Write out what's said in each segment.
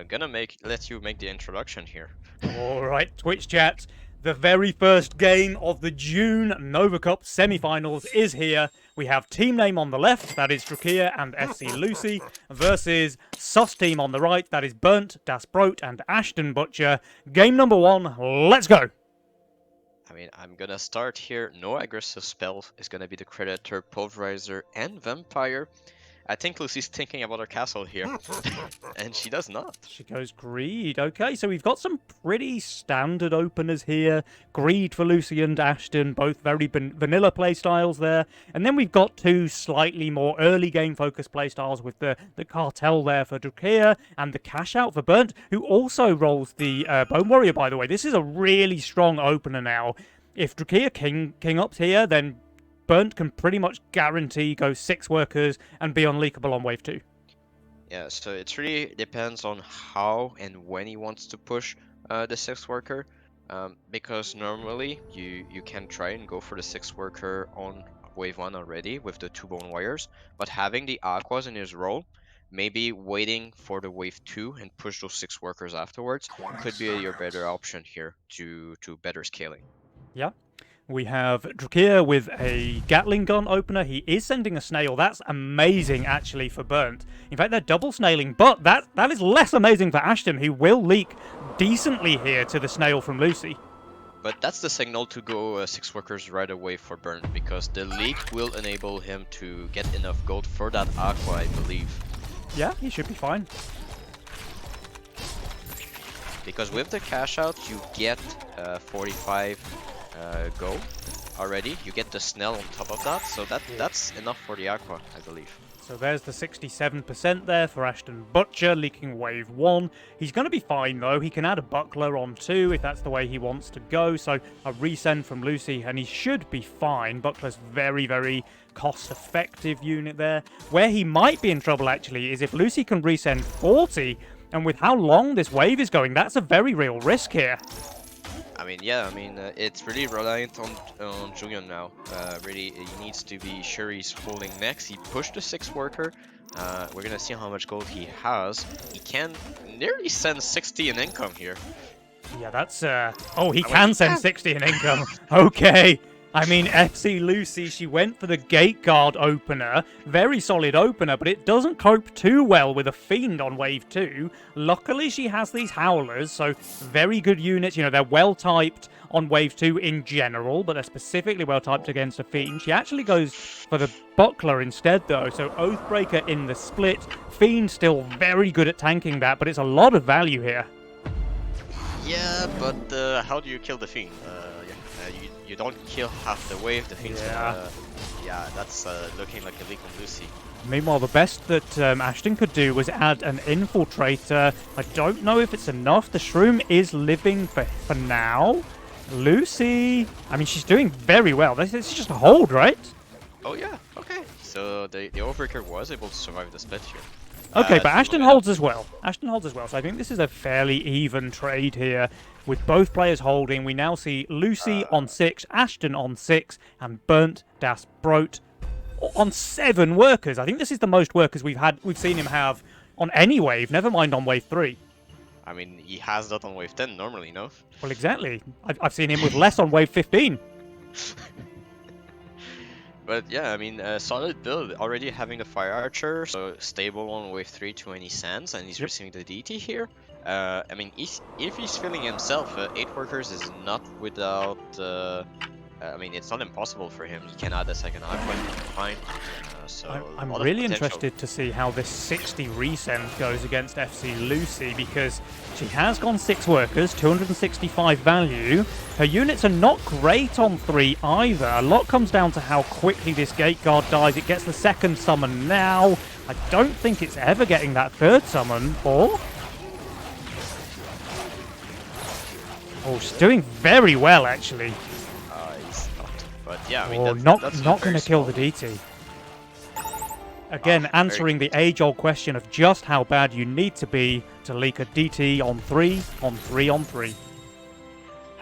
Gonna let you make the introduction here. Alright, Twitch chat. The very first game of the June Nova Cup semi-finals is here. We have Teamname on the left, that is Drachir and FC Lucy, versus Sus Team on the right, that is Berntdasbrot and Ashton Butcher. Game number 1, let's go! I mean, I'm gonna start here. No aggressive spell is gonna be the Predator, Pulverizer, and Vampire. I think Lucy's thinking about her castle here, and she does not. She goes Greed. Okay, so we've got some pretty standard openers here. Greed for Lucy and Ashton, both very vanilla playstyles there. And then we've got two slightly more early game focused playstyles with the Cartel there for Drachir and the Cash Out for Burnt, who also rolls the Bone Warrior, by the way. This is a really strong opener now. If Drachir king ups here, then Burnt can pretty much guarantee go 6 workers and be unleakable on wave 2. Yeah, so it really depends on how and when he wants to push the 6 worker. Because normally you can try and go for the 6 worker on wave 1 already with the 2 bone wires. But having the aquas in his role, maybe waiting for the wave 2 and push those 6 workers afterwards could be your better option here to better scaling. Yeah. We have Drachir with a Gatling gun opener. He is sending a snail. That's amazing, actually, for Burnt. In fact, they're double snailing, but that is less amazing for Ashton, who will leak decently here to the snail from Lucy. But that's the signal to go 6 workers right away for Burnt, because the leak will enable him to get enough gold for that aqua, I believe. Yeah, he should be fine. Because with the cash out, you get 45 go already. You get the Snell on top of that, so that's enough for the aqua, I believe. So there's the 67% there for Ashton Butcher, leaking wave 1. He's going to be fine, though. He can add a buckler on 2 if that's the way he wants to go. So a resend from Lucy, and he should be fine. Buckler's very, very cost-effective unit there. Where he might be in trouble, actually, is if Lucy can resend 40, and with how long this wave is going, that's a very real risk here. I mean, yeah, it's really reliant on Julian now. Really, he needs to be sure he's holding next. He pushed the 6 worker. We're gonna see how much gold he has. He can nearly send 60 in income here. Yeah, that's oh, he can send 60 in income. Okay. I mean, FC Lucy, she went for the Gate Guard opener. Very solid opener, but it doesn't cope too well with a Fiend on wave 2. Luckily, she has these Howlers, so very good units. You know, they're well-typed on wave 2 in general, but they're specifically well-typed against a Fiend. She actually goes for the Buckler instead, though, so Oathbreaker in the split. Fiend still very good at tanking that, but it's a lot of value here. Yeah, but how do you kill the Fiend? You don't kill half the wave, the Fiend's gonna... Yeah, that's looking like a leak on Lucy. Meanwhile, the best that Ashton could do was add an Infiltrator. I don't know if it's enough. The Shroom is living for now. Lucy, I mean, she's doing very well. This is just a hold, right? Oh yeah, okay. So the Oathbreaker was able to survive the split here. Okay, but Ashton holds as well. Ashton holds as well, so I think this is a fairly even trade here. With both players holding, we now see Lucy on 6, Ashton on 6, and Berntdasbrot on 7 workers. I think this is the most workers we've seen him have on any wave, never mind on wave 3. I mean, he has that on wave 10 normally, no? Well, exactly. I've seen him with less on wave 15. But yeah, I mean, solid build. Already having the Fire Archer, so stable on wave 3 to any sands, and he's receiving the DT here. I mean, if he's filling himself, 8 workers is not without... I mean, it's not impossible for him. He can add a second aqua and fine. I'm really interested to see how this 60 resend goes against FC Lucy, because she has gone 6 workers, 265 value. Her units are not great on 3 either. A lot comes down to how quickly this Gate Guard dies. It gets the 2nd summon now. I don't think it's ever getting that 3rd summon, or... Oh, she's doing very well, actually. It's not. But yeah, I mean, that's not going to kill the DT. Again, answering the age-old question of just how bad you need to be to leak a DT on 3, on 3, on 3.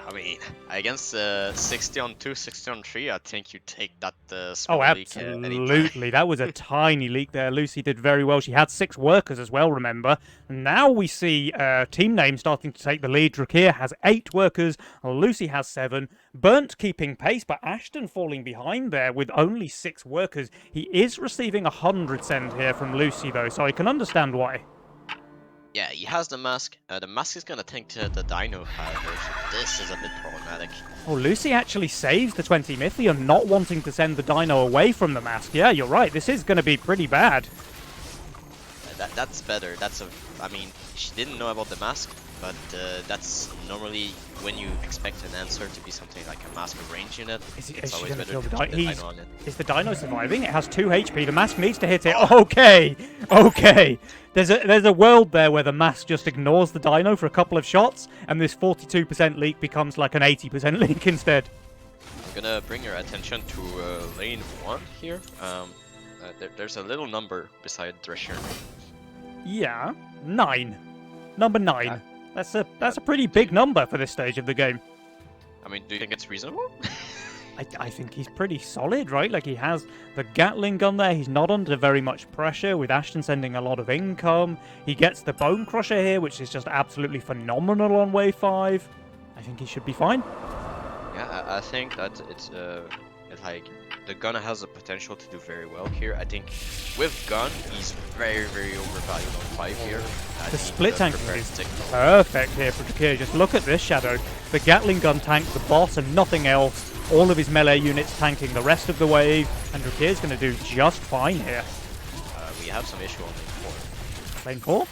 I mean, against 60 on 2, 60 on 3, I think you take that small Oh, leak anytime. absolutely. That was a tiny leak there. Lucy did very well. She had 6 workers as well, remember? And now we see Teamname starting to take the lead. Drachir has 8 workers. Lucy has 7. Burnt keeping pace, but Ashton falling behind there with only 6 workers. He is receiving 100 send here from Lucy, though, so I can understand why. Yeah, he has the mask. The mask is gonna tank the dino, however, so this is a bit problematic. Oh, Lucy actually saves the 20 Mythium, not wanting to send the dino away from the mask. Yeah, you're right. This is going to be pretty bad. That's better. I mean, she didn't know about the mask, but that's normally when you expect an answer to be something like a mask or range unit. It's always better to put the dino on it. Is the dino surviving? It has 2 HP. The mask needs to hit it. Okay, okay. There's a world there where the mask just ignores the dino for a couple of shots, and this 42% leak becomes like an 80% leak instead. I'm gonna bring your attention to lane 1 here. There's a little number beside Drachir. Yeah, 9. Number 9. That's a pretty big number for this stage of the game. I mean, do you think it's reasonable? I think he's pretty solid, right? Like, he has the Gatling gun there. He's not under very much pressure, with Ashton sending a lot of income. He gets the Bone Crusher here, which is just absolutely phenomenal on wave 5. I think he should be fine. Yeah, I think that it's like the gun has the potential to do very well here. I think with gun, he's very, very overvalued on 5 here. The split tank is perfect here for Drachir. Just look at this, Shadow. The Gatling gun tanks the boss and nothing else. All of his melee units tanking the rest of the wave, and Drachir's going to do just fine here. We have some issue on lane 4.4.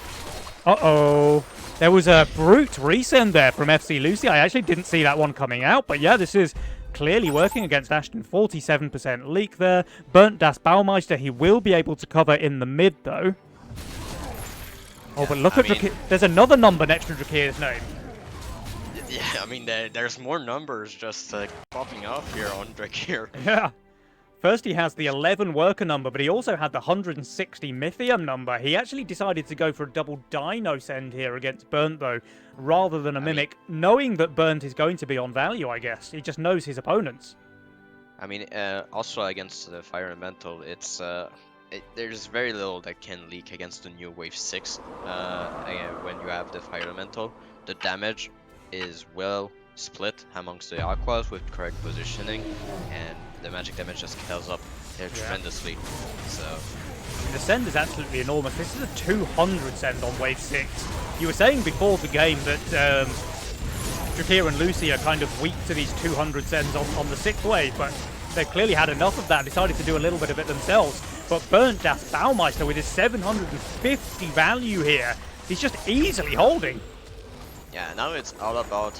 Lane 4? Uh-oh. There was a brute resend there from FC Lucy. I actually didn't see that one coming out, but yeah, this is clearly working against Ashton. 47% leak there. Berntdasbrot, he will be able to cover in the mid, though. Oh, but look at Drachir. There's another number next to Drachir's name. Yeah, I mean, there's more numbers just popping off here on Drachir. Yeah. First, he has the 11 worker number, but he also had the 160 Mythium number. He actually decided to go for a double dino send here against Burnt, though, rather than a Mimic, knowing that Burnt is going to be on value, I guess. He just knows his opponents. I mean, also against the Fire Elemental, there's very little that can leak against the new Wave 6 when you have the Fire Elemental. The damage is well split amongst the Aquas with correct positioning, and the magic damage just scales up tremendously. So the send is absolutely enormous. This is a 200 send on Wave 6. You were saying before the game that Drachir and Lucy are kind of weak to these 200 sends on the 6th wave, but they've clearly had enough of that and decided to do a little bit of it themselves. But Berntdasbrot with his 750 value here, he's just easily holding. yeah, now it's all about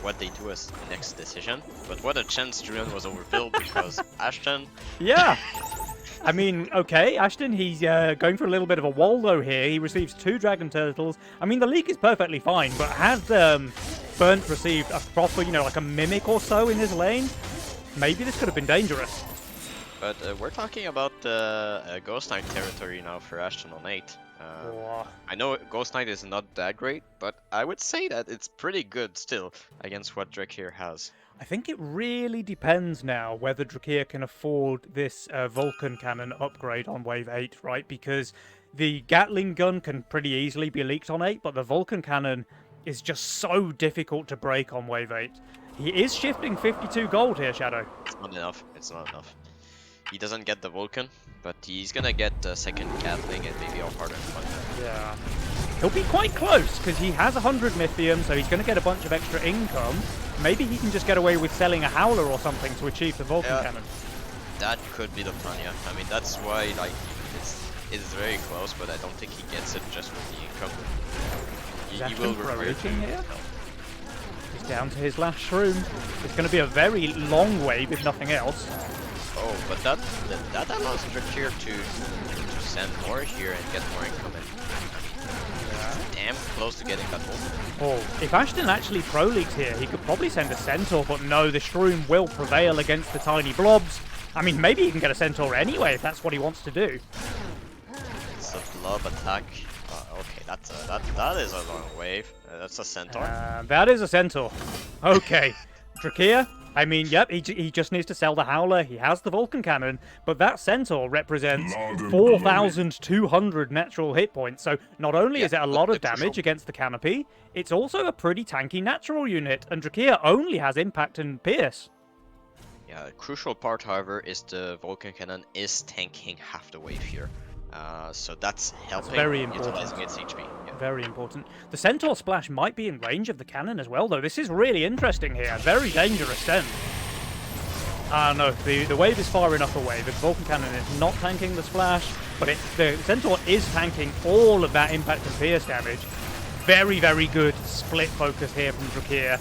what they do as the next decision. But what a chance Julian was overbuilt because Ashton... Yeah. I mean, okay, Ashton, he's going for a little bit of a Waldo here. He receives 2 Dragon Turtles. I mean, the leak is perfectly fine, but has Burnt received a proper, like a Mimic or so in his lane? Maybe this could have been dangerous. But we're talking about Ghost Knight territory now for Ashton on 8. I know Ghost Knight is not that great, but I would say that it's pretty good still against what Drachir has. I think it really depends now whether Drachir can afford this Vulcan Cannon upgrade on Wave 8, right? Because the Gatling gun can pretty easily be leaked on 8, but the Vulcan Cannon is just so difficult to break on Wave 8. He is shifting 52 gold here, Shadow. It's not enough. It's not enough. He doesn't get the Vulcan, but he's gonna get the second Gatling and maybe a harder one. Yeah. He'll be quite close, because he has 100 Mythium, so he's going to get a bunch of extra income. Maybe he can just get away with selling a Howler or something to achieve the Vulcan Cannon. That could be the plan, yeah. I mean, that's why, it's very close, but I don't think he gets it just with the income. He will require here? He's down to his last shroom. It's going to be a very long wave, if nothing else. Oh, but that allows Drachir to send more here and get more income in. Damn close to getting that one. Oh, if Ashton actually pro-leaks here, he could probably send a Centaur, but no, the Shroom will prevail against the tiny blobs. I mean, maybe he can get a Centaur anyway, if that's what he wants to do. It's a blob attack. Okay, that is a long wave. That's a Centaur. That is a Centaur. Okay, Drachir. I mean, yep, he just needs to sell the Howler. He has the Vulcan Cannon, but that Centaur represents 4,200 natural hit points. So not only is it a lot of damage against the canopy, it's also a pretty tanky natural unit. And Drachir only has impact and pierce. Yeah, the crucial part, however, is the Vulcan Cannon is tanking half the wave here. So that's helping. That's very important. Utilizing its HP. Yeah. Very important. The Centaur Splash might be in range of the cannon as well, though. This is really interesting here. Very dangerous send. No, the wave is far enough away. The Vulcan Cannon is not tanking the Splash, but the Centaur is tanking all of that impact and pierce damage. Very, very good split focus here from Drachir.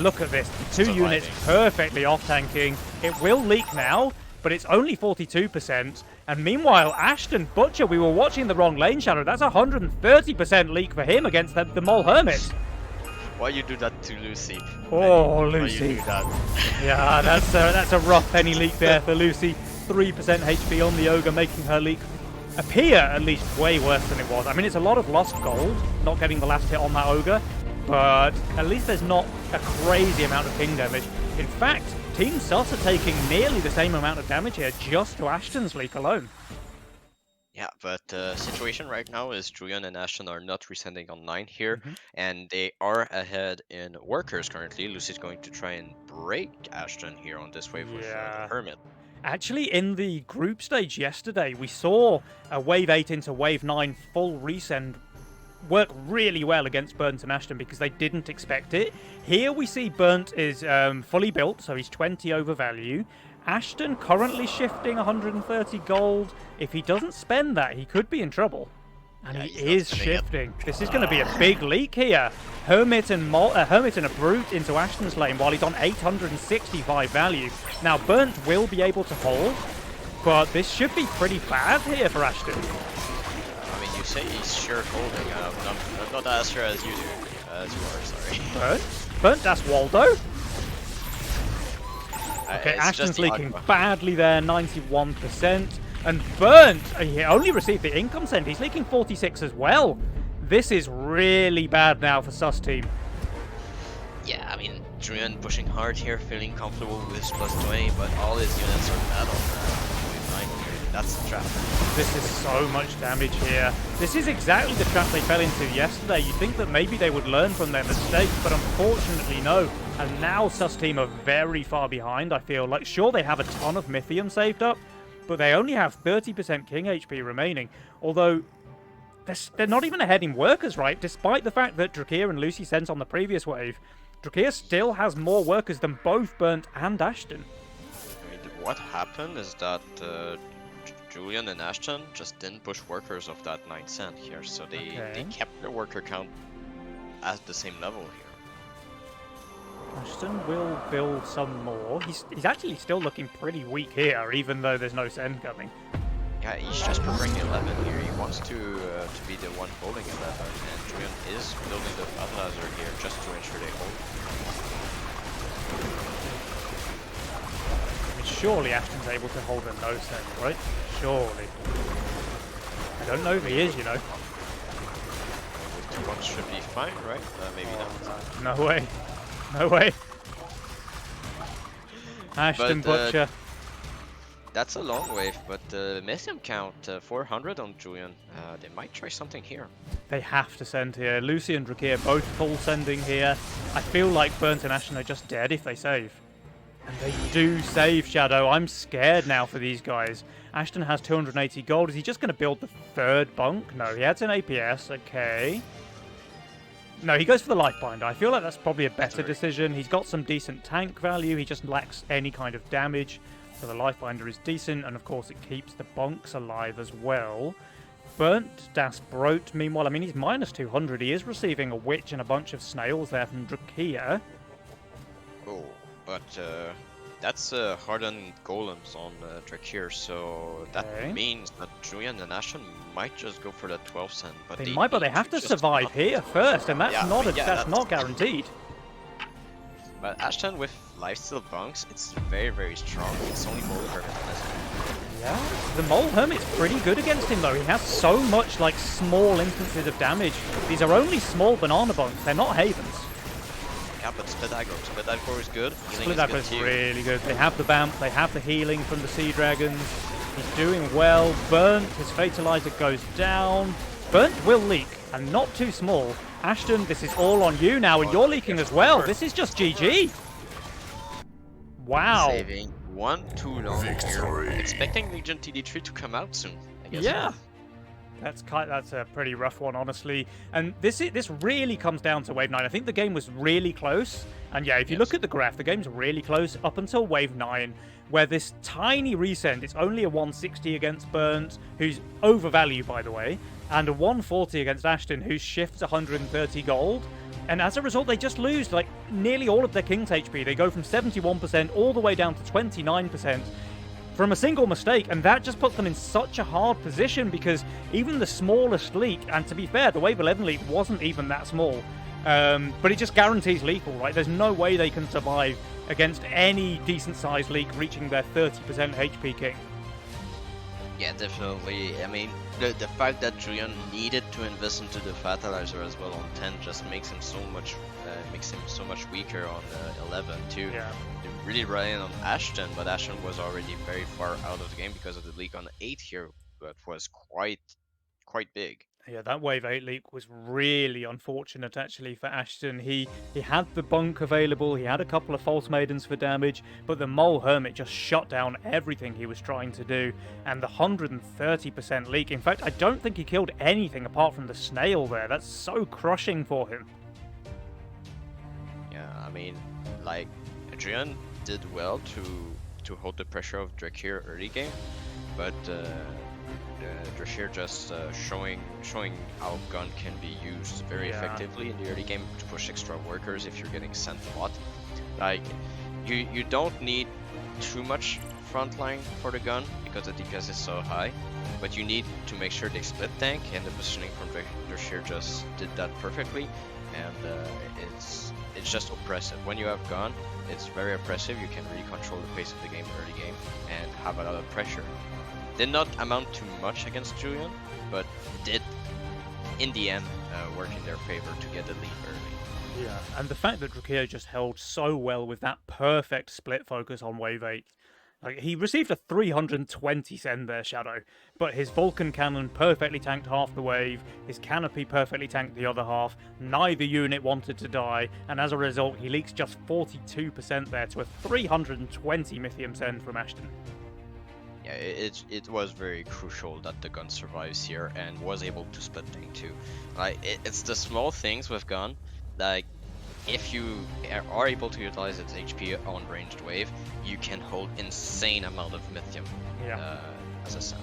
Look at this. The two units perfectly off-tanking. It will leak now, but it's only 42%. And meanwhile, Ashton Butcher, we were watching the wrong lane, Shadow. That's 130% leak for him against the Mole Hermit. Why you do that to Lucy? Oh, Lucy. Why you do that? Yeah, that's a rough penny leak there for Lucy. 3% HP on the Ogre, making her leak appear at least way worse than it was. I mean, it's a lot of lost gold, not getting the last hit on that Ogre, but at least there's not a crazy amount of ping damage. In fact, Team Sus are taking nearly the same amount of damage here just to Ashton's leak alone. Yeah, but the situation right now is Julian and Ashton are not resending on 9 here, and they are ahead in workers currently. Lucy's going to try and break Ashton here on this wave with the Hermit. Actually, in the group stage yesterday, we saw a wave 8 into wave 9 full resend work really well against Burnt and Ashton because they didn't expect it. Here we see Burnt is fully built, so he's 20 over value. Ashton currently shifting 130 gold. If he doesn't spend that, he could be in trouble. And he is shifting. This is going to be a big leak here. Hermit and a Brute into Ashton's lane while he's on 865 value. Now, Burnt will be able to hold, but this should be pretty bad here for Ashton. I mean, you say he's sure holding. I'm not as sure as you do. As you are, sorry. Burnt, that's Waldo. Okay, Ashton's leaking badly there, 91%. And Burnt, he only received the income send. He's leaking 46 as well. This is really bad now for Sus team. Yeah, I mean, Julian pushing hard here, feeling comfortable with his +20, but all his units are bad on wave 9 here. That's the trap. This is so much damage here. This is exactly the trap they fell into yesterday. You'd think that maybe they would learn from their mistakes, but unfortunately no. And now Sus team are very far behind, I feel like. Sure, they have a ton of Mythium saved up, but they only have 30% King HP remaining. Although, they're not even ahead in workers, right? Despite the fact that Drachir and Lucy sent on the previous wave, Drachir still has more workers than both Burnt and Ashton. I mean, what happened is that Julian and Ashton just didn't push workers of that 9 cent here, so they kept their worker count at the same level here. Ashton will build some more. He's actually still looking pretty weak here, even though there's no send coming. Yeah, he's just preferring 11 here. He wants to be the one holding 11, and Julian is building the fertilizer here just to ensure they hold. I mean, surely Ashton's able to hold a no send, right? Surely. I don't know if he is, you know. With 2 bucks should be fine, right? Maybe not. No way. No way. Ashton Butcher. That's a long wave, but the Mythium count 400 on Julian. They might try something here. They have to send here. Lucy and Drachir both full sending here. I feel like Burnt and Ashton are just dead if they save. And they do save, Shadow. I'm scared now for these guys. Ashton has 280 gold. Is he just going to build the third bunk? No, he has an APS. Okay. No, he goes for the life binder. I feel like that's probably a better decision. He's got some decent tank value. He just lacks any kind of damage. So the life binder is decent. And of course, it keeps the bunks alive as well. Berntdasbrot, meanwhile, I mean, he's minus 200. He is receiving a witch and a bunch of snails there from Drachir. Oh, but that's hardened golems on Drachir, so that means that Julian and Ashton might just go for that 12 cent. But they might, but they have to survive here first, and that's that's not guaranteed. But Ashton with lifesteal bunks, it's very, very strong. It's only Mole Hermit. Yeah, the Mole Hermit's pretty good against him though. He has so much like small instances of damage. These are only small banana bunks. They're not havens. out, but split aggro. Split aggro is good. Healing Split is aggro good is too. really good. They have the Bamp, they have the healing from the Sea Dragons. He's doing well. Burnt, his Fatalizer goes down. Burnt will leak, and not too small. Ashton, this is all on you now, and you're leaking as well. This is just GG. Wow. Saving one too long here. Expecting Legion TD3 to come out soon, I guess. Yeah. That's a pretty rough one, honestly. And this really comes down to Wave 9. I think the game was really close. And yeah, if you look at the graph, the game's really close up until Wave 9, where this tiny resend, it's only a 160 against Burnt, who's overvalued, by the way, and a 140 against Ashton, whose shift's 130 gold. And as a result, they just lose like nearly all of their King's HP. They go from 71% all the way down to 29%. From a single mistake, and that just puts them in such a hard position because even the smallest leak, and to be fair, the Wave 11 leak wasn't even that small, but it just guarantees lethal, right? There's no way they can survive against any decent-sized leak reaching their 30% HP king. Yeah, definitely. I mean, the fact that Julian needed to invest into the Fatalizer as well on 10 just makes him so much weaker on 11 too. Yeah. They're really relying on Ashton, but Ashton was already very far out of the game because of the leak on 8 here, but was quite big. Yeah, that Wave 8 leak was really unfortunate, actually, for Ashton. He had the bunk available, he had a couple of False Maidens for damage, but the Mole Hermit just shut down everything he was trying to do. And the 130% leak, in fact, I don't think he killed anything apart from the Snail there. That's so crushing for him. Yeah, I mean, like, Adrian did well to hold the pressure of Drachir early game, but Drachir just showing how gun can be used very effectively in the early game to push extra workers if you're getting sent a lot. Like, you don't need too much frontline for the gun because the DPS is so high, but you need to make sure they split tank, and the positioning from Drachir just did that perfectly, and it's just oppressive. When you have gun, it's very oppressive. You can really control the pace of the game early game and have a lot of pressure. Did not amount to much against Julian, but did, in the end, work in their favor to get the lead early. Yeah, and the fact that Drachir just held so well with that perfect split focus on Wave 8. Like, he received a 320 send there, Shadow, but his Vulcan cannon perfectly tanked half the wave, his canopy perfectly tanked the other half, neither unit wanted to die, and as a result, he leaks just 42% there to a 320 Mythium send from Ashton. Yeah, it was very crucial that the gun survives here and was able to split tank too. Like, it's the small things with gun, like, if you are able to utilize its HP on ranged wave, you can hold insane amount of Mythium as a send.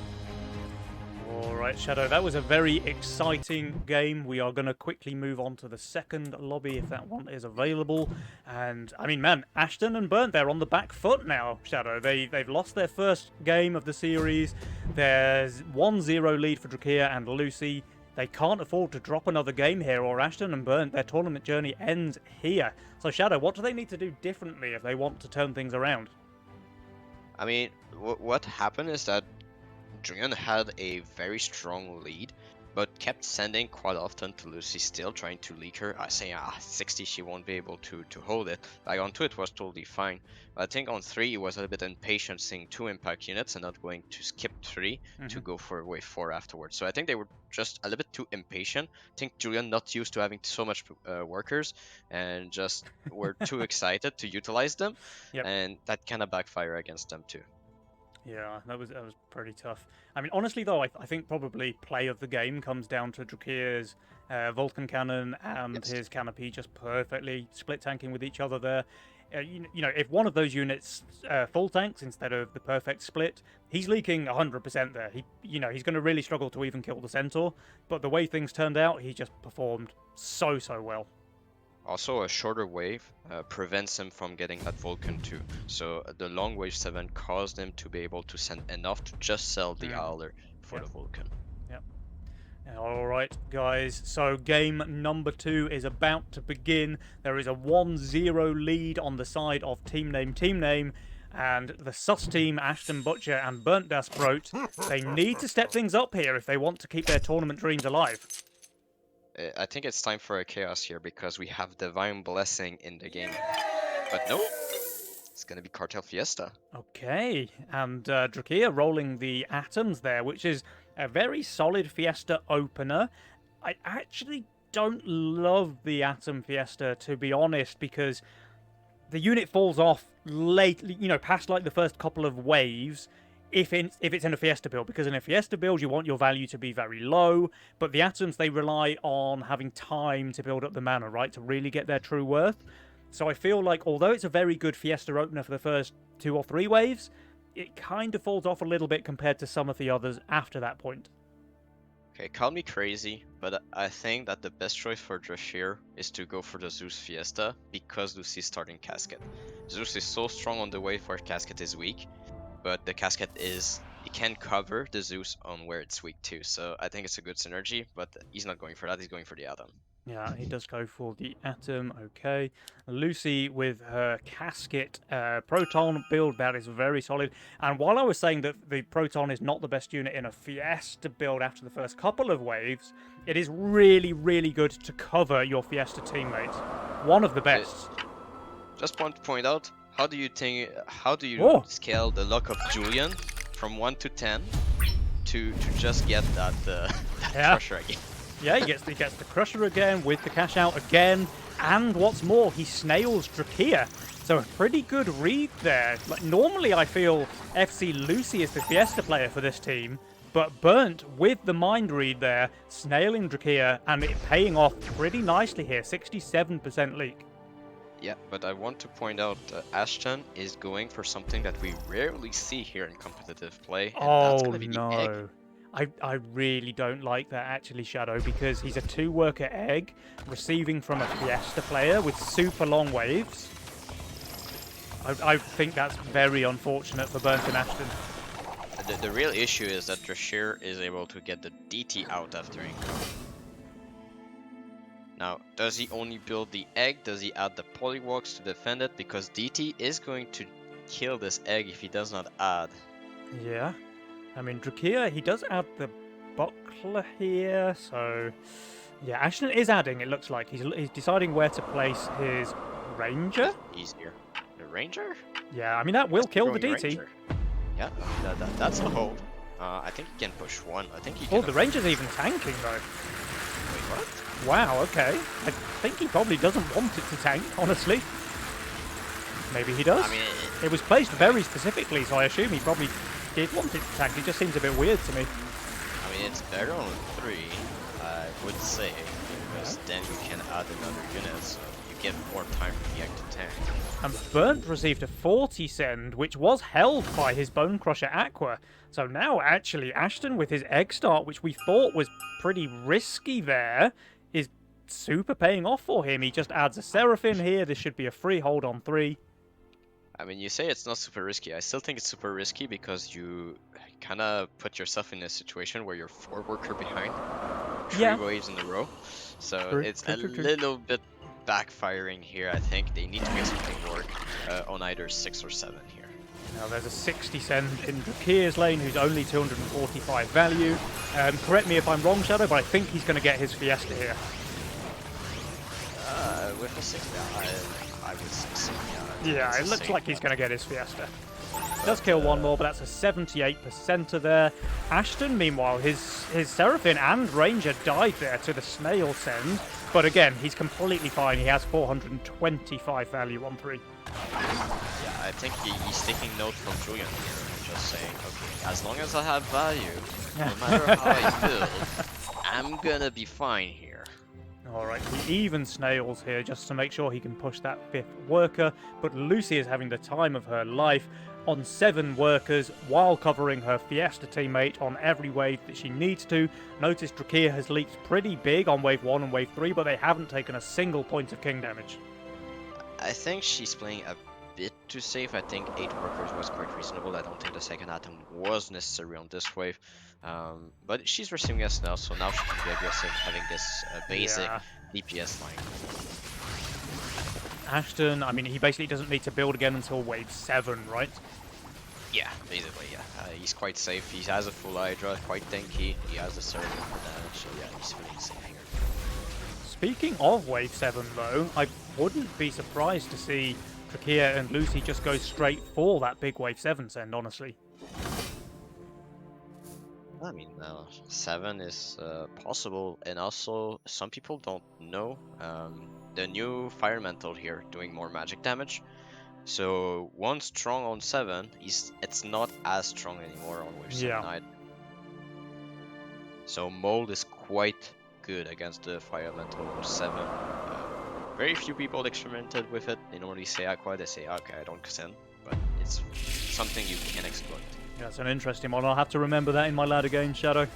Alright, Shadow, that was a very exciting game. We are going to quickly move on to the second lobby if that one is available. And, I mean, man, Ashton and Bernt, they're on the back foot now, Shadow. They've lost their first game of the series. There's 1-0 lead for Drachir and Lucy. They can't afford to drop another game here, or Ashton and Bernt, their tournament journey ends here. So, Shadow, what do they need to do differently if they want to turn things around? I mean, what happened is that Julian had a very strong lead, but kept sending quite often to Lucy, still trying to leak her, saying 60 she won't be able to hold it. Like, on 2 it was totally fine, but I think on 3 he was a little bit impatient seeing 2 impact units and not going to skip 3 to go for wave 4 afterwards. So I think they were just a little bit too impatient. I think Julian not used to having so much workers and just were too excited to utilize them, and that kind of backfired against them too. Yeah, that was pretty tough. I mean, honestly, though, I think probably play of the game comes down to Drachir's Vulcan Cannon and his Canopy just perfectly split tanking with each other there. You know, if one of those units full tanks instead of the perfect split, he's leaking 100% there. He's going to really struggle to even kill the Centaur. But the way things turned out, he just performed so well. Also, a shorter wave prevents him from getting that Vulcan too. So the long wave 7 caused him to be able to send enough to just sell the Owler for the Vulcan. Yep. Alright, guys. So game number 2 is about to begin. There is a 1-0 lead on the side of Teamname. And the sus team, Ashton Butcher and Berntdasbrot, they need to step things up here if they want to keep their tournament dreams alive. I think it's time for a chaos here because we have Divine Blessing in the game. But no, it's gonna be Cartel Fiesta. Okay, and Drachir rolling the atoms there, which is a very solid Fiesta opener. I actually don't love the Atom Fiesta, to be honest, because the unit falls off late, past like the first couple of waves, if it's in a Fiesta build, because in a Fiesta build you want your value to be very low, but the atoms, they rely on having time to build up the mana, right, to really get their true worth. So I feel like, although it's a very good Fiesta opener for the first 2 or 3 waves, it kind of falls off a little bit compared to some of the others after that point. Okay, call me crazy, but I think that the best choice for Drachir is to go for the Zeus Fiesta because Lucy's starting Casket. Zeus is so strong on the wave where Casket is weak, but the Casket it can cover the Zeus on where it's weak too, so I think it's a good synergy, but he's not going for that, he's going for the Atom. Yeah, he does go for the Atom, okay. Lucy with her Casket Proton build, that is very solid. And while I was saying that the Proton is not the best unit in a Fiesta build after the first couple of waves, it is really, really good to cover your Fiesta teammates. One of the best. Just want to point out, how do you scale the luck of Julian from 1 to 10 to just get that Crusher again? Yeah, he gets the Crusher again with the cash out again, and what's more, he snails Drachir. So a pretty good read there. Like, normally I feel FC Lucy is the Fiesta player for this team, but Bernt with the mind read there, snailing Drachir, and it paying off pretty nicely here, 67% leak. Yeah, but I want to point out Ashton is going for something that we rarely see here in competitive play, and that's gonna be the egg. I really don't like that, actually, Shadow, because he's a 2-worker egg receiving from a Fiesta player with super long waves. I think that's very unfortunate for Bernt and Ashton. The real issue is that Drachir is able to get the DT out after income. Now, does he only build the egg? Does he add the polywalks to defend it? Because DT is going to kill this egg if he does not add. Yeah. I mean, Drachir, he does add the buckler here, so... Yeah, Ashton is adding, it looks like. He's deciding where to place his ranger. Easier. The ranger? Yeah, I mean, that will kill the DT. Ranger. Yeah, that's a hold. I think he can push 1. I think he can... Oh, the ranger's even tanking, though. Wait, what? Wow, okay. I think he probably doesn't want it to tank, honestly. Maybe he does. I mean... It was placed very specifically, so I assume he probably did want it to tank. It just seems a bit weird to me. I mean, it's better on 3, I would say, because then you can add another unit, so you get more time for the egg to tank. And Bernt received a 40 send, which was held by his Bone Crusher Aqua. So now, actually, Ashton with his egg start, which we thought was pretty risky there, is super paying off for him. He just adds a Seraphim here. This should be a free hold on 3. I mean, you say it's not super risky. I still think it's super risky because you kind of put yourself in a situation where you're 4-worker behind 3 waves in a row. So it's a little bit backfiring here, I think. They need to get something work on either 6 or 7 here. Now there's a 60 send in Drachir's lane, who's only 245 value. Correct me if I'm wrong, Shadow, but I think he's going to get his Fiesta here. With a 6, I would say so, yeah. Yeah, it looks like he's going to get his Fiesta. Does kill 1 more, but that's a 78%er there. Ashton, meanwhile, his Seraphim and Ranger died there to the snail send. But again, he's completely fine. He has 425 value on 3. Yeah, I think he's taking note from Julian here and just saying, okay, as long as I have value, no matter how I build, I'm gonna be fine here. Alright, he even snails here just to make sure he can push that 5th worker, but Lucy is having the time of her life on 7 workers while covering her Fiesta teammate on every wave that she needs to. Notice Drachir has leaked pretty big on wave 1 and wave 3, but they haven't taken a single point of king damage. I think she's playing a bit too safe. I think 8 workers was quite reasonable. I don't think the second atom was necessary on this wave. But she's receiving us now, so now she can be aggressive having this basic DPS line. Ashton, I mean, he basically doesn't need to build again until wave 7, right? Yeah, basically, yeah. He's quite safe. He has a full Hydra, quite tanky. He has a Seraphim for damage, so yeah, he's feeling safe here. Speaking of Wave 7, though, I wouldn't be surprised to see Drachir and Lucy just go straight for that big Wave 7 send, honestly. I mean, 7 is possible, and also some people don't know the new Fire Mantle here doing more magic damage. So one strong on 7 it's not as strong anymore on Wave 7 either. So Mold is quite good against the Fire Mantle 7. Very few people experimented with it. They normally say Aqua, they say okay, I don't send, but it's something you can exploit. Yeah, that's an interesting one. I'll have to remember that in my ladder game, Shadow.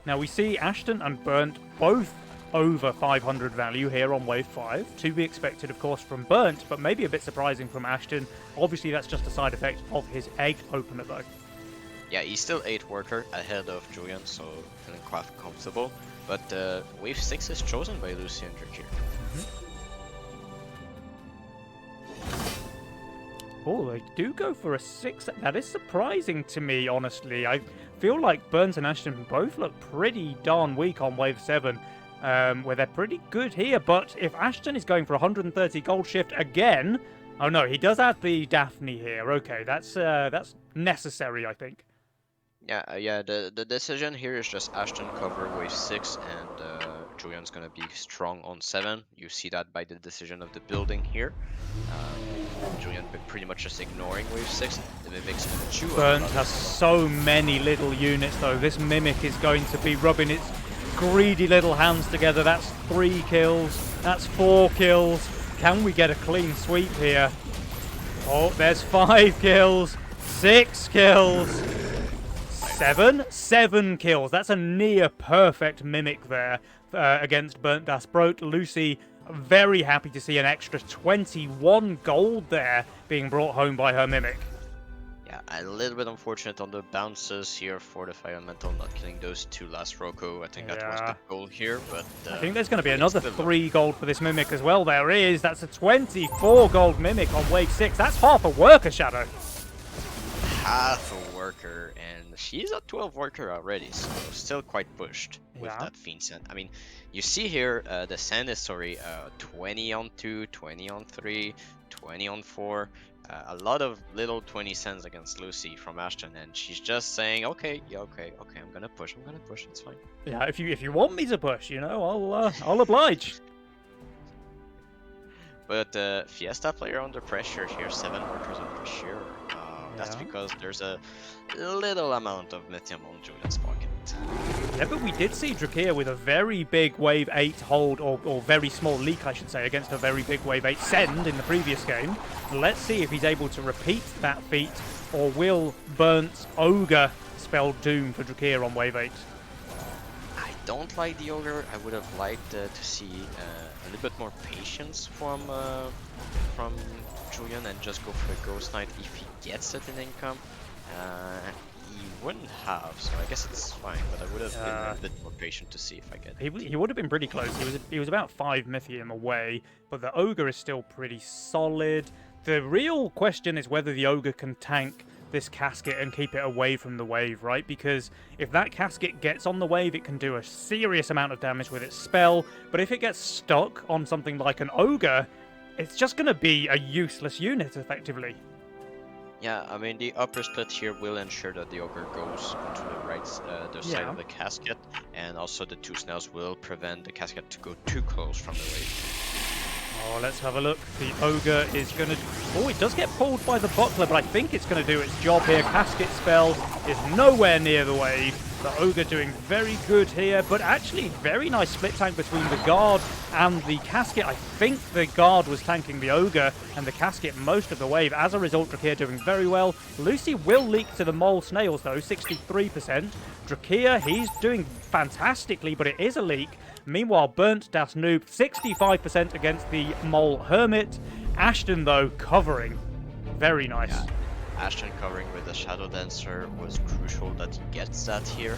Now we see Ashton and Burnt both over 500 value here on Wave 5. To be expected, of course, from Burnt, but maybe a bit surprising from Ashton. Obviously, that's just a side effect of his egg opener, though. Yeah, he's still 8 worker ahead of Julian, so feeling quite comfortable. But Wave 6 is chosen by Lucy and Drachir. Oh, they do go for a 6. That is surprising to me, honestly. I feel like Burnt and Ashton both look pretty darn weak on Wave 7, where they're pretty good here. But if Ashton is going for 130 gold shift again... Oh no, he does add the Daphne here. Okay, that's necessary, I think. Yeah, the decision here is just Ashton cover Wave 6 and Julian's gonna be strong on 7. You see that by the decision of the building here. Julian pretty much just ignoring Wave 6. The Mimic's gonna chew up. Burnt has so many little units though. This Mimic is going to be rubbing its greedy little hands together. That's 3 kills. That's 4 kills. Can we get a clean sweep here? Oh, there's 5 kills. 6 kills. 7 kills. That's a near perfect Mimic there against Berntdasbrot. Lucy very happy to see an extra 21 gold there being brought home by her Mimic. Yeah, a little bit unfortunate on the bounces here for the Fire Elemental, not killing those 2 last Roko. I think that was the goal here, but... I think there's going to be another 3 gold for this Mimic as well. There is. That's a 24 gold Mimic on Wave 6. That's half a worker, Shadow. Half a worker, and she's a 12 worker already, so still quite pushed with that Fiend Send. I mean, you see here, the send is, 20 on 2, 20 on 3, 20 on 4. A lot of little 20 cents against Lucy from Ashton, and she's just saying, okay, I'm gonna push, it's fine. Yeah, if you want me to push, you know, I'll oblige. But Fiesta player under pressure here, 7 workers under pressure. That's because there's a little amount of lithium on Julian's pocket. Yeah, but we did see Drachir with a very big Wave 8 hold, or very small leak, I should say, against a very big Wave 8 send in the previous game. Let's see if he's able to repeat that feat, or will Burnt's Ogre spell doom for Drachir on Wave 8? I don't like the Ogre. I would have liked to see a little bit more patience from Julian and just go for the Ghost Knight if he gets it in income. He wouldn't have, so I guess it's fine, but I would have been a bit more patient to see if I get it. He would have been pretty close. He was about 5 Mythium away, but the Ogre is still pretty solid. The real question is whether the Ogre can tank this casket and keep it away from the wave, right? Because if that casket gets on the wave, it can do a serious amount of damage with its spell, but if it gets stuck on something like an Ogre, it's just going to be a useless unit, effectively. Yeah, I mean, the upper split here will ensure that the Ogre goes to the right side of the casket, and also the 2 snails will prevent the casket to go too close from the wave. Oh, let's have a look. The Ogre is going to... Oh, it does get pulled by the Buckler, but I think it's going to do its job here. Casket spell is nowhere near the wave. The Ogre doing very good here, but actually very nice split tank between the Guard and the Casket. I think the Guard was tanking the Ogre and the Casket most of the wave. As a result, Drachir doing very well. Lucy will leak to the Mole Snails, though, 63%. Drachir, he's doing fantastically, but it is a leak. Meanwhile, Berntdasbrot, 65% against the Mole Hermit. Ashton, though, covering. Very nice. Yeah. Ashton covering with the Shadow Dancer was crucial that he gets that here.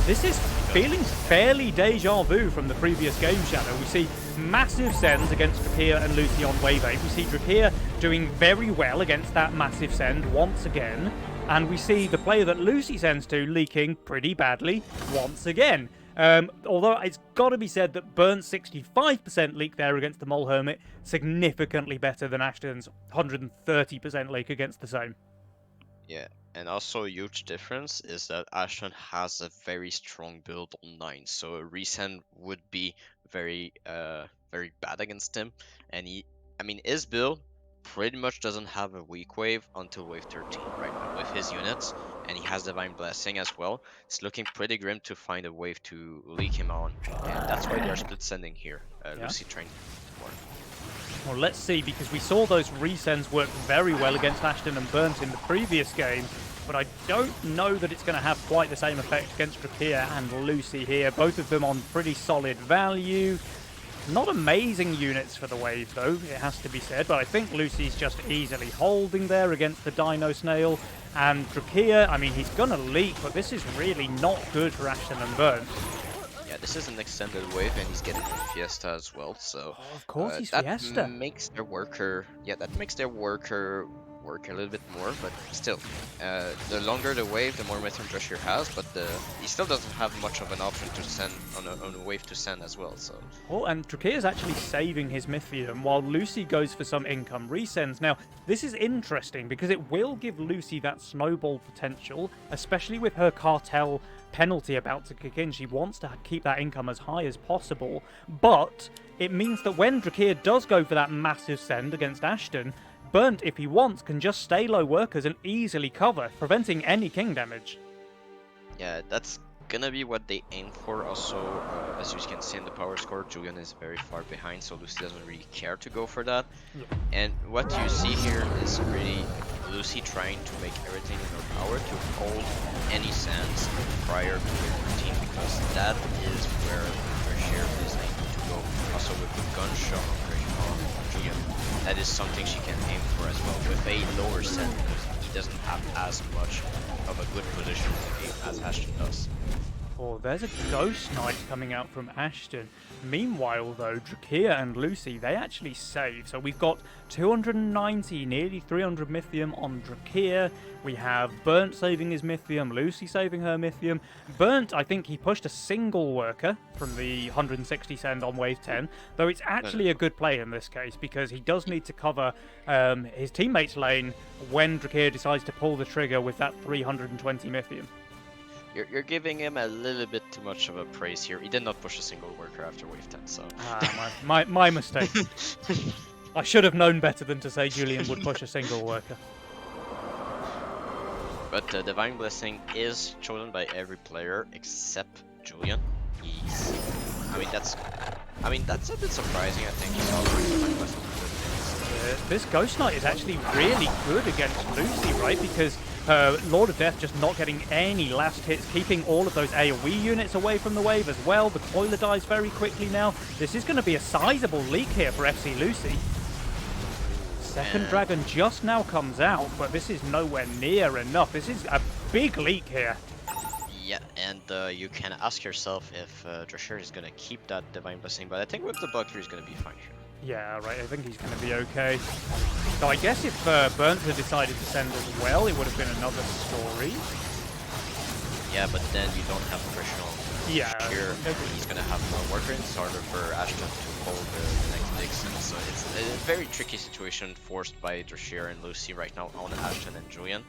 This is feeling fairly deja vu from the previous game, Shadow. We see massive sends against Drachir and Lucy on Wave 8. We see Drachir doing very well against that massive send once again. And we see the player that Lucy sends to leaking pretty badly once again. Although it's got to be said that Bernt's 65% leak there against the Mole Hermit, significantly better than Ashton's 130% leak against the same. Yeah, and also a huge difference is that Ashton has a very strong build on 9, so a resend would be very very bad against him. And his build pretty much doesn't have a weak wave until wave 13 right now with his units, and he has Divine Blessing as well. It's looking pretty grim to find a wave to leak him on, and that's why they're split sending here. Lucy trying to work. Well, let's see, because we saw those resends work very well against Ashton and Bernt in the previous game, but I don't know that it's going to have quite the same effect against Drachir and Lucy here. Both of them on pretty solid value. Not amazing units for the wave, though, it has to be said, but I think Lucy's just easily holding there against the Dino Snail. And Drachir, I mean, he's going to leak, but this is really not good for Ashton and Bernt. Yeah, this is an extended wave, and he's getting Fiesta as well, so... Oh, of course, he's that Fiesta. Makes their worker... Yeah, that makes their worker work a little bit more, but still, the longer the wave, the more Mythium Drachir has, but he still doesn't have much of an option to send on a wave to send as well, so... Oh, and Drachir is actually saving his Mythium, while Lucy goes for some income resends. Now, this is interesting, because it will give Lucy that snowball potential, especially with her cartel penalty about to kick in. She wants to keep that income as high as possible, but it means that when Drachir does go for that massive send against Ashton, Bernt, if he wants, can just stay low workers and easily cover, preventing any king damage. Yeah, that's gonna be what they aim for. Also, as you can see in the power score, Julian is very far behind, so Lucy doesn't really care to go for that. Yeah. And what you see here is really Lucy trying to make everything in her power to hold any sands prior to the routine, because that is where Drachir is aiming to go. Also with the gunshot on Julian, that is something she can aim for as well with a lower send, because he doesn't have as much of a good position to aim as Ashton does. Oh, there's a Ghost Knight coming out from Ashton. Meanwhile, though, Drachir and Lucy, they actually save. So we've got 290, nearly 300 Mythium on Drachir. We have Bernt saving his Mythium, Lucy saving her Mythium. Bernt, I think he pushed a single worker from the 160 send on wave 10, though it's actually a good play in this case, because he does need to cover his teammate's lane when Drachir decides to pull the trigger with that 320 Mythium. You're giving him a little bit too much of a praise here. He did not push a single worker after wave 10, so... My mistake. I should have known better than to say Julian would push a single worker. But Divine Blessing is chosen by every player except Julian. That's a bit surprising. I think he's offering Divine Blessing for good things. This Ghost Knight is actually really good against Lucy, right? Because Lord of Death just not getting any last hits, keeping all of those AoE units away from the wave as well. The Coiler dies very quickly now. This is going to be a sizable leak here for FC Lucy. Second Dragon just now comes out, but this is nowhere near enough. This is a big leak here. Yeah, and you can ask yourself if Drachir is going to keep that Divine Blessing, but I think with the Buck he's going to be fine here. Yeah, right, I think he's going to be okay. So I guess if Bernt had decided to send as well, it would have been another story. Yeah, but then you don't have pressure on Drachir. He's going to have more worker, and it's harder for Ashton to hold the next big send. So it's a very tricky situation forced by Drachir and Lucy right now on Ashton and Julian.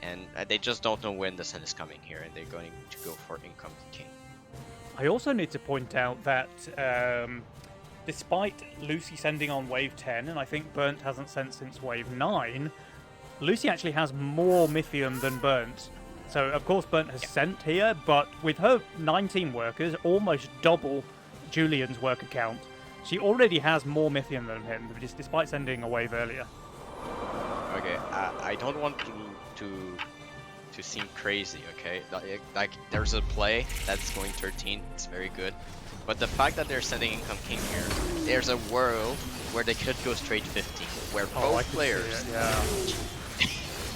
And they just don't know when the send is coming here, and they're going to go for income king. I also need to point out that despite Lucy sending on wave 10, and I think Bernt hasn't sent since wave 9, Lucy actually has more Mythium than Bernt. So, of course, Bernt has sent here, but with her 19 workers, almost double Julian's worker count, she already has more Mythium than him, just despite sending a wave earlier. Okay, I don't want to seem crazy, okay? Like there's a play that's going 13, it's very good. But the fact that they're sending income king here, there's a world where they could go straight 15, where both players...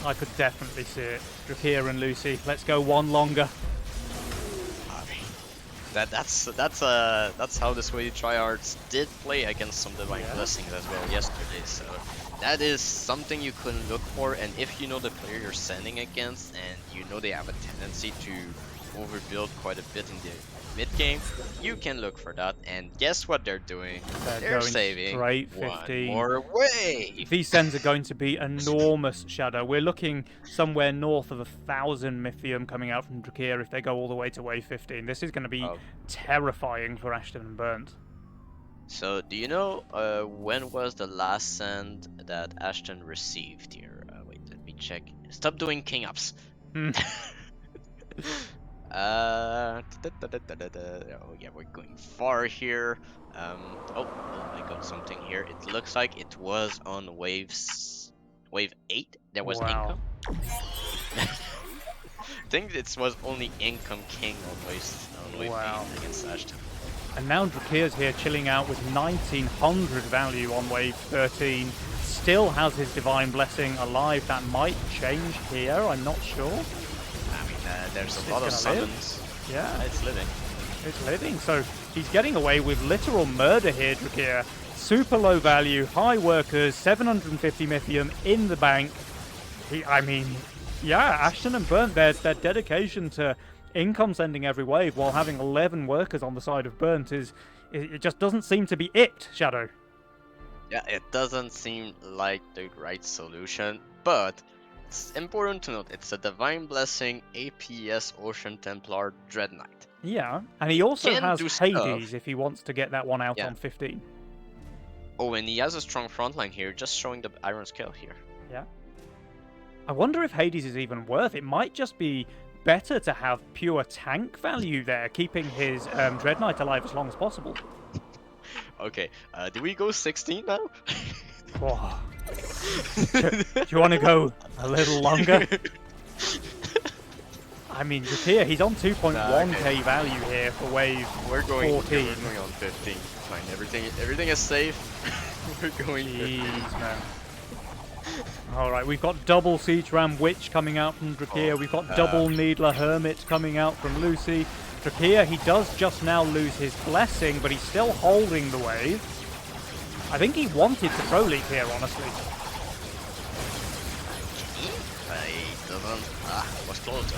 I could definitely see it. Drachir and Lucy, let's go one longer. That's how the Swedish tryhards did play against some Divine Blessings as well yesterday, so that is something you couldn't look for. And if you know the player you're sending against, and you know they have a tendency to overbuild quite a bit in the mid game, you can look for that. And guess what they're doing? They're going saving straight one 15. more wave. These sends are going to be enormous, Shadow. We're looking somewhere north of 1,000 Mythium coming out from Drachir if they go all the way to wave 15. This is going to be terrifying for Ashton and Bernt. So, do you know when was the last send that Ashton received here? Wait, let me check. Stop doing king ups. Oh yeah, we're going far here. Oh, I got something here. It looks like it was on wave 8. There was income. I think it was only income king on wave 8 against Ashton. And now Drachir's here chilling out with 1900 value on wave 13. Still has his Divine Blessing alive. That might change here, I'm not sure. I mean, there's a lot of summons. Yeah, it's living. It's living, so he's getting away with literal murder here, Drachir. Super low value, high workers, 750 Mythium in the bank. I mean, yeah, Ashton and Bernt, their dedication to income sending every wave while having 11 workers on the side of Bernt it just doesn't seem to be it, Shadow. Yeah, it doesn't seem like the right solution, but it's important to note it's a Divine Blessing APS Ocean Templar Dread Knight. Yeah, and he also has Hades if he wants to get that one out on 15. Oh, and he has a strong front line here, just showing the Iron Scale here. Yeah. I wonder if Hades is even worth it. Might just be better to have pure tank value there, keeping his Dread Knight alive as long as possible. Okay, do we go 16 now? Oh. Do you want to go a little longer? I mean, Drachir, he's on 2.1k value here for wave 14. We're going on 15. Fine, everything is safe. We're going. Jeez, man. Alright, we've got double Siege Ram Witch coming out from Drachir. We've got double Needler Hermit coming out from Lucy. Drachir, he does just now lose his Blessing, but he's still holding the wave. I think he wanted to Pro League here, honestly. He doesn't. Was closer.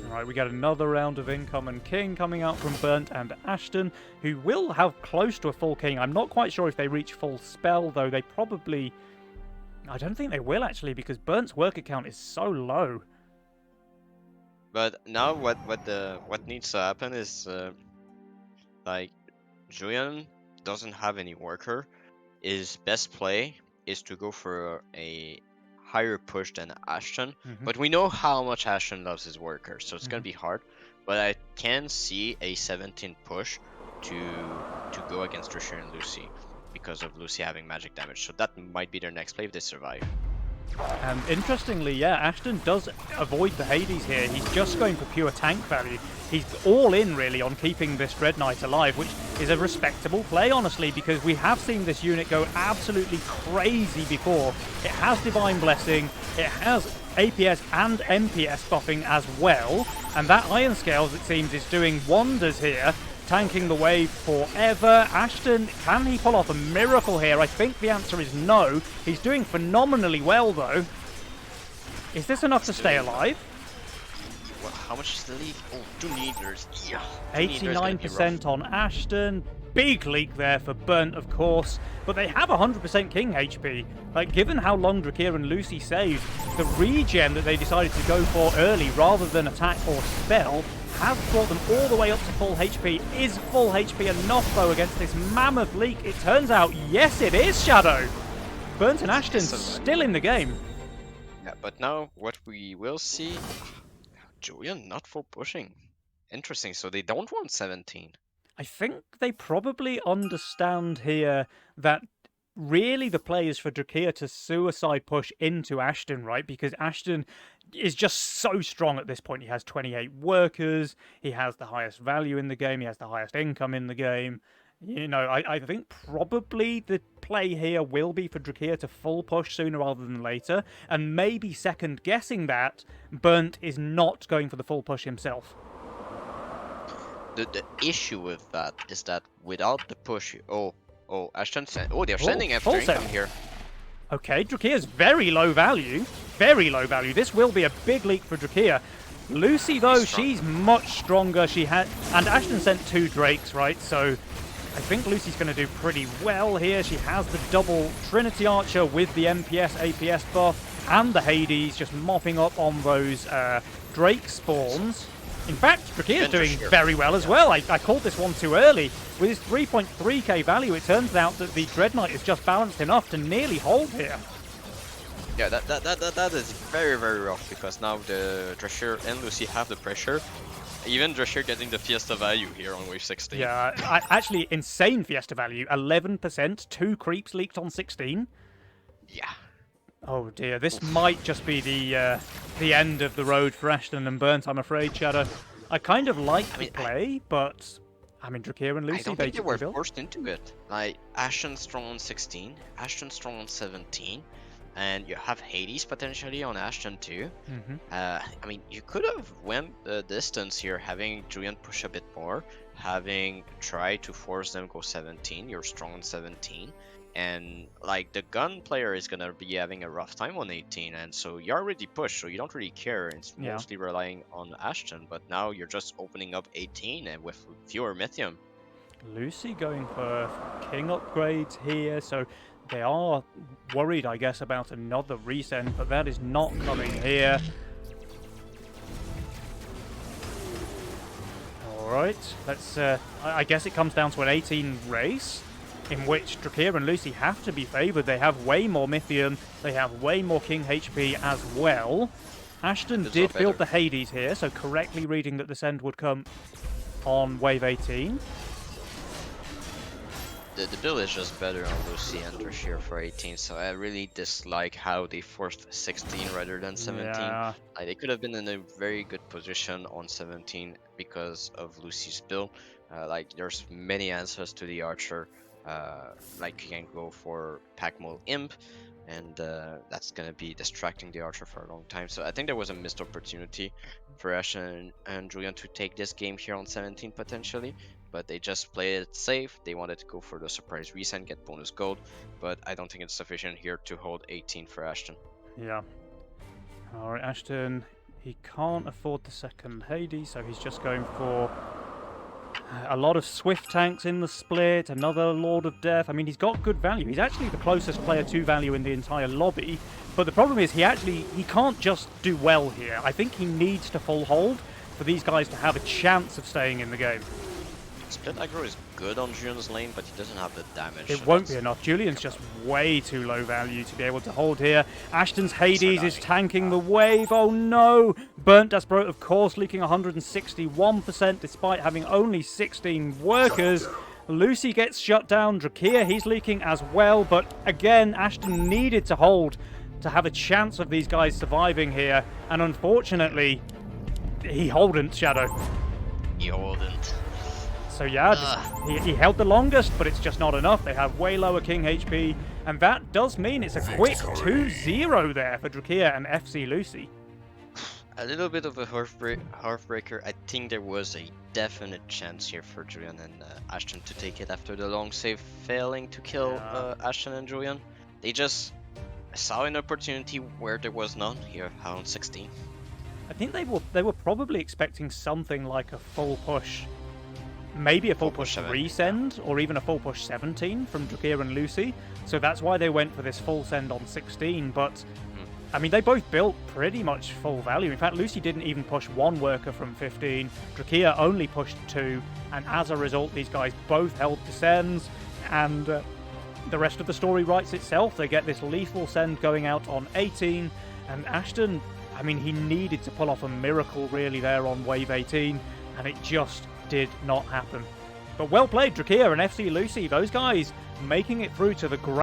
Alright, we get another round of Income and King coming out from Bernt and Ashton, who will have close to a full King. I'm not quite sure if they reach full spell, though they probably... I don't think they will, actually, because Bernt's worker count is so low. But now what needs to happen is, like, Julian doesn't have any worker. His best play is to go for a higher push than Ashton, but we know how much Ashton loves his workers, so it's gonna be hard. But I can see a 17 push to go against Drachir and Lucy because of Lucy having magic damage. So that might be their next play if they survive. And interestingly, yeah, Ashton does avoid the Hades here. He's just going for pure tank value. He's all in, really, on keeping this Dread Knight alive, which is a respectable play, honestly, because we have seen this unit go absolutely crazy before. It has Divine Blessing, it has APS and MPS buffing as well, and that Iron Scales, it seems, is doing wonders here, tanking the wave forever. Ashton, can he pull off a miracle here? I think the answer is no. He's doing phenomenally well, though. Is this enough to stay alive? Well, how much is the lead? Oh, 2 Needlers. Yeah, 89% on Ashton. Big leak there for Bernt, of course. But they have 100% King HP. Like, given how long Drachir and Lucy saved, the regen that they decided to go for early rather than attack or spell has brought them all the way up to full HP. Is full HP enough, though, against this mammoth leak? It turns out, yes, it is, Shadow. Bernt and Ashton still in the game. Yeah, but now what we will see... Julian not full pushing. Interesting, so they don't want 17. I think they probably understand here that really the play is for Drachir to suicide push into Ashton, right? Because Ashton is just so strong at this point. He has 28 workers, he has the highest value in the game, he has the highest income in the game. You know, I think probably the play here will be for Drachir to full push sooner rather than later, and maybe second guessing that Bernt is not going for the full push himself. The issue with that is that without the push, Ashton they're sending after income here. Okay, Drachir's very low value. Very low value. This will be a big leak for Drachir. Lucy, though, strong. she's much stronger. And Ashton sent 2 Drakes, right? So I think Lucy's going to do pretty well here. She has the double Trinity Archer with the MPS, APS buff, and the Hades just mopping up on those Drake spawns. In fact, Drachir is doing very well as well. I called this one too early. With his 3.3k value, it turns out that the Dread Knight is just balanced enough to nearly hold here. Yeah, that is very, very rough, because now the Drachir and Lucy have the pressure. Even Drachir getting the Fiesta value here on wave 16. Yeah, actually, insane Fiesta value. 11%, 2 creeps leaked on 16. Yeah. Oh dear, this might just be the end of the road for Ashton and Burnt, I'm afraid, Shadow. I kind of like the play, but I mean, Drachir and Lucy, I don't think they were forced into it. Like, Ashton strong on 16, Ashton strong on 17, and you have Hades potentially on Ashton too. I mean, you could have went the distance here, having Julian push a bit more, having tried to force them go 17. You're strong on 17. And like the gun player is gonna be having a rough time on 18, and so you're already pushed, so you don't really care. It's mostly relying on Ashton, but now you're just opening up 18 and with fewer Mythium. Lucy going for king upgrades here, so they are worried, I guess, about another resend, but that is not coming here. Alright, let's I guess it comes down to an 18 race, in which Drachir and Lucy have to be favoured. They have way more Mythium, they have way more King HP as well. Ashton did build the Hades here, so correctly reading that the send would come on wave 18. The build is just better on Lucy and Drachir for 18, so I really dislike how they forced 16 rather than 17. Yeah. Like, they could have been in a very good position on 17 because of Lucy's build. Like, there's many answers to the Archer. Like, you can go for Pack Mole Imp, and that's gonna be distracting the Archer for a long time. So I think there was a missed opportunity for Ashton and Julian to take this game here on 17 potentially, but they just played it safe. They wanted to go for the surprise resend, get bonus gold, but I don't think it's sufficient here to hold 18 for Ashton. Yeah. Alright, Ashton, he can't afford the second Hades, so he's just going for a lot of Swift tanks in the split, another Lord of Death. I mean, he's got good value. He's actually the closest player to value in the entire lobby. But the problem is he can't just do well here. I think he needs to full hold for these guys to have a chance of staying in the game. Split aggro is good on Julian's lane, but he doesn't have the damage. It won't be enough. Julian's just way too low value to be able to hold here. Ashton's Hades is tanking the wave. Oh no! Berntdasbrot, of course, leaking 161% despite having only 16 workers. Lucy gets shut down. Drachir, he's leaking as well. But again, Ashton needed to hold to have a chance of these guys surviving here. And unfortunately, he holdn't, Shadow. He holdn't. So yeah, he held the longest, but it's just not enough. They have way lower King HP, and that does mean it's a quick 2-0 there for Drachir and FC Lucy. A little bit of a heartbreaker. I think there was a definite chance here for Julian and Ashton to take it after the long save failing to kill Ashton and Julian. They just saw an opportunity where there was none here on 16. I think they were probably expecting something like a full push. Maybe a full push resend, or even a full push 17 from Drachir and Lucy. So that's why they went for this full send on 16. But, I mean, they both built pretty much full value. In fact, Lucy didn't even push 1 worker from 15. Drachir only pushed 2. And as a result, these guys both held descends. And the rest of the story writes itself. They get this lethal send going out on 18. And Ashton, I mean, he needed to pull off a miracle really there on wave 18. And it just did not happen. But well played, Drachir and FC Lucy. Those guys making it through to the